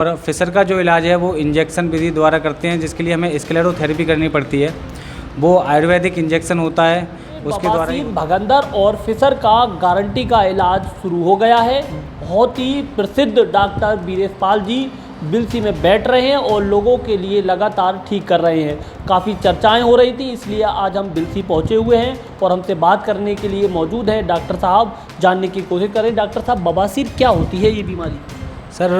और फिशर का जो इलाज है वो इंजेक्शन विधि द्वारा करते हैं, जिसके लिए हमें स्क्लेरोथेरेपी करनी पड़ती है। वो आयुर्वेदिक इंजेक्शन होता है, उसके द्वारा ही। भगंदर और फिशर का गारंटी का इलाज शुरू हो गया है। बहुत ही प्रसिद्ध डॉक्टर वीरेशपाल जी बिलसी में बैठ रहे हैं और लोगों के लिए लगातार ठीक कर रहे हैं। काफ़ी चर्चाएं हो रही थी, इसलिए आज हम बिलसी पहुंचे हुए हैं और हमसे बात करने के लिए मौजूद हैं डॉक्टर साहब। जानने की कोशिश करें डॉक्टर साहब, बवासीर क्या होती है ये बीमारी? सर,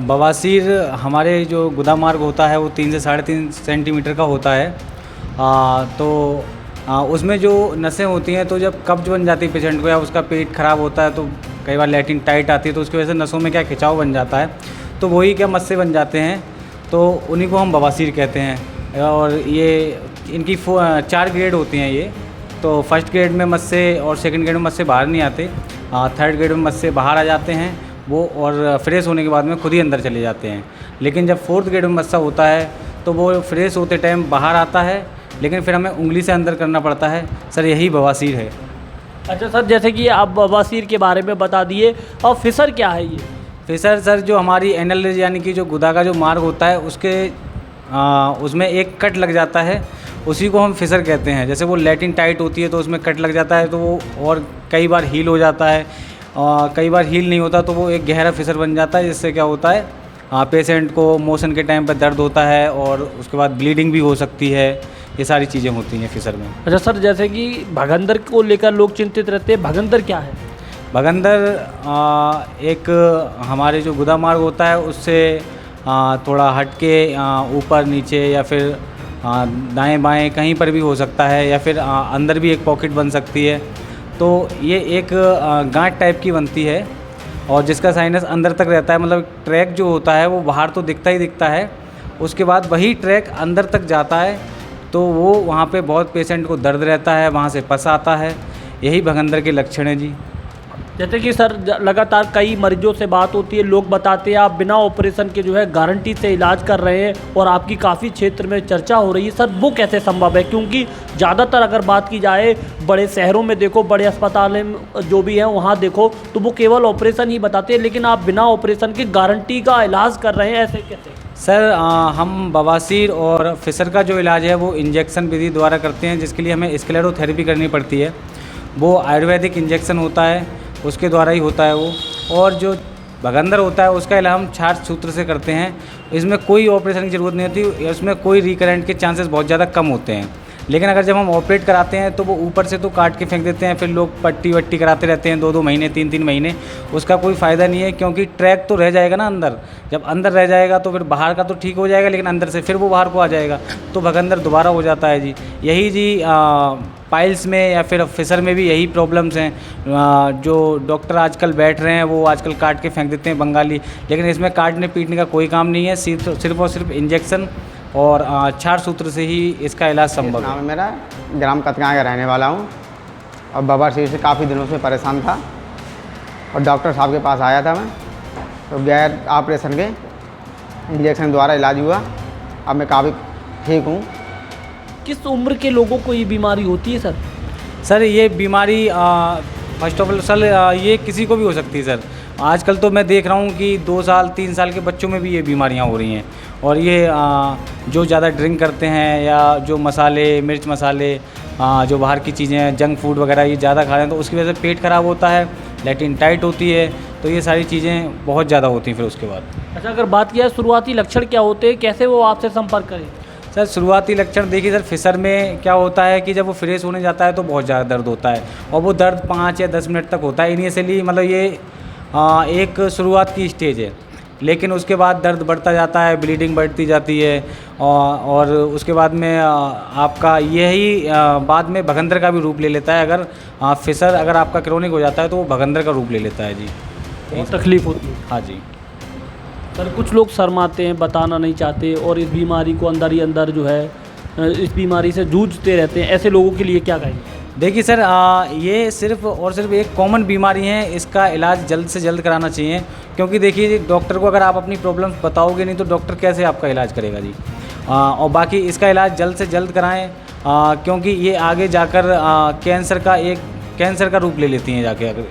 बवासीर हमारे जो गुदा मार्ग होता है वो 3 से 3.5 सेंटीमीटर का होता है। उसमें जो नसें होती हैं, तो जब कब्ज बन जाती है पेशेंट को या उसका पेट ख़राब होता है तो कई बार लैट्रिन टाइट आती है, तो उसकी वजह से नसों में क्या खिंचाव बन जाता है, तो वही क्या मस्से बन जाते हैं, तो उन्हीं को हम बवासीर कहते हैं। और ये इनकी 4 ग्रेड होती हैं ये। तो फर्स्ट ग्रेड में मस्से और सेकंड ग्रेड में मस्से बाहर नहीं आते, थर्ड ग्रेड में मस्से बाहर आ जाते हैं वो, और फ्रेश होने के बाद में खुद ही अंदर चले जाते हैं। लेकिन जब 4th ग्रेड में मस्सा होता है तो वो फ्रेश होते टाइम बाहर आता है, लेकिन फिर हमें उंगली से अंदर करना पड़ता है। सर, यही बवासीर है। अच्छा सर, जैसे कि आप बवासीर के बारे में बता दिए, और फिशर क्या है ये? फिशर सर, जो हमारी एनल यानी कि जो गुदा का जो मार्ग होता है उसके उसमें एक कट लग जाता है, उसी को हम फिशर कहते हैं। जैसे वो लैट्रिन टाइट होती है तो उसमें कट लग जाता है, तो वो और कई बार हील हो जाता है, कई बार हील नहीं होता तो वो एक गहरा फिशर बन जाता है, जिससे क्या होता है पेशेंट को मोशन के टाइम पर दर्द होता है और उसके बाद ब्लीडिंग भी हो सकती है। ये सारी चीज़ें होती हैं फिशर में। अच्छा सर, जैसे कि भगंदर को लेकर लोग चिंतित रहते हैं, भगंदर क्या है? भगंदर एक हमारे जो गुदा मार्ग होता है उससे थोड़ा हट के ऊपर नीचे या फिर दाएं बाएं कहीं पर भी हो सकता है, या फिर अंदर भी एक पॉकेट बन सकती है। तो ये एक गांठ टाइप की बनती है और जिसका साइनस अंदर तक रहता है, मतलब ट्रैक जो होता है वो बाहर तो दिखता ही दिखता है, उसके बाद वही ट्रैक अंदर तक जाता है, तो वो वहाँ पे बहुत पेशेंट को दर्द रहता है, वहाँ से पस आता है। यही भगंदर के लक्षण हैं जी। जैसे कि सर लगातार कई मरीजों से बात होती है, लोग बताते हैं आप बिना ऑपरेशन के जो है गारंटी से इलाज कर रहे हैं और आपकी काफ़ी क्षेत्र में चर्चा हो रही है। सर, वो कैसे संभव है? क्योंकि ज़्यादातर अगर बात की जाए बड़े शहरों में देखो, बड़े अस्पताल जो भी हैं वहाँ देखो, तो वो केवल ऑपरेशन ही बताते हैं, लेकिन आप बिना ऑपरेशन की गारंटी का इलाज कर रहे हैं, ऐसे कैसे? सर, हम बवासीर और फिशर का जो इलाज है वो इंजेक्शन विधि द्वारा करते हैं, जिसके लिए हमें स्क्लेरोथेरेपी करनी पड़ती है। वो आयुर्वेदिक इंजेक्शन होता है, उसके द्वारा ही होता है वो। और जो भगंदर होता है उसका इलाज हम छाछ सूत्र से करते हैं। इसमें कोई ऑपरेशन की ज़रूरत नहीं होती, इसमें कोई रिकरेंट के चांसेस बहुत ज़्यादा कम होते हैं। लेकिन अगर जब हम ऑपरेट कराते हैं तो वो ऊपर से तो काट के फेंक देते हैं, फिर लोग पट्टी वट्टी कराते रहते हैं 2-2 महीने 3-3 महीने। उसका कोई फ़ायदा नहीं है, क्योंकि ट्रैक तो रह जाएगा ना अंदर। जब अंदर रह जाएगा तो फिर बाहर का तो ठीक हो जाएगा, लेकिन अंदर से फिर वो बाहर को आ जाएगा, तो भगंदर दोबारा हो जाता है जी। यही जी पाइल्स में या फिर फिशर में भी यही प्रॉब्लम्स हैं। जो डॉक्टर आजकल बैठ रहे हैं वो आजकल काट के फेंक देते हैं बंगाली, लेकिन इसमें काटने पीटने का कोई काम नहीं है। सिर्फ और सिर्फ इंजेक्शन और छाछ सूत्र से ही इसका इलाज संभव है। मेरा ग्राम कतगांव का रहने वाला हूँ और बवासीर से काफ़ी दिनों से परेशान था और डॉक्टर साहब के पास आया था मैं, तो गैर ऑपरेशन के इंजेक्शन द्वारा इलाज हुआ। अब मैं काफ़ी ठीक हूँ। किस उम्र के लोगों को ये बीमारी होती है सर? सर, ये बीमारी फर्स्ट ऑफ ऑल सर ये किसी को भी हो सकती है सर। आजकल तो मैं देख रहा हूँ कि 2 साल 3 साल के बच्चों में भी ये बीमारियाँ हो रही हैं। और ये जो ज़्यादा ड्रिंक करते हैं या जो मसाले, मिर्च मसाले, जो बाहर की चीज़ें, जंक फूड वगैरह ये ज़्यादा खा रहे हैं, तो उसकी वजह से पेट ख़राब होता है, लैट्रिन टाइट होती है, तो ये सारी चीज़ें बहुत ज़्यादा होती हैं फिर उसके बाद। अच्छा, अगर बात किया शुरुआती लक्षण क्या होते हैं, कैसे वो आपसे संपर्क करें? सर, शुरुआती लक्षण देखिए सर, फिशर में क्या होता है कि जब वो फ्रेश होने जाता है तो बहुत ज़्यादा दर्द होता है, और वो दर्द 5 या 10 मिनट तक होता है इनिशियली, मतलब ये एक शुरुआत की स्टेज है। लेकिन उसके बाद दर्द बढ़ता जाता है, ब्लीडिंग बढ़ती जाती है, और उसके बाद में आपका यही बाद में भगंदर का भी रूप ले लेता है। अगर फिशर अगर आपका क्रोनिक हो जाता है तो वो भगंदर का रूप ले लेता है जी। बहुत तकलीफ होती है। हाँ जी सर, कुछ लोग शर्माते हैं, बताना नहीं चाहते और इस बीमारी को अंदर ही अंदर जो है इस बीमारी से जूझते रहते हैं, ऐसे लोगों के लिए क्या कहेंगे? देखिए सर, ये सिर्फ और सिर्फ एक कॉमन बीमारी है, इसका इलाज जल्द से जल्द कराना चाहिए। क्योंकि देखिए, डॉक्टर को अगर आप अपनी प्रॉब्लम्स बताओगे नहीं तो डॉक्टर कैसे आपका इलाज करेगा जी। और बाकी इसका इलाज जल्द से जल्द कराएं, क्योंकि ये आगे जाकर कैंसर का रूप ले लेती हैं जाके। अगर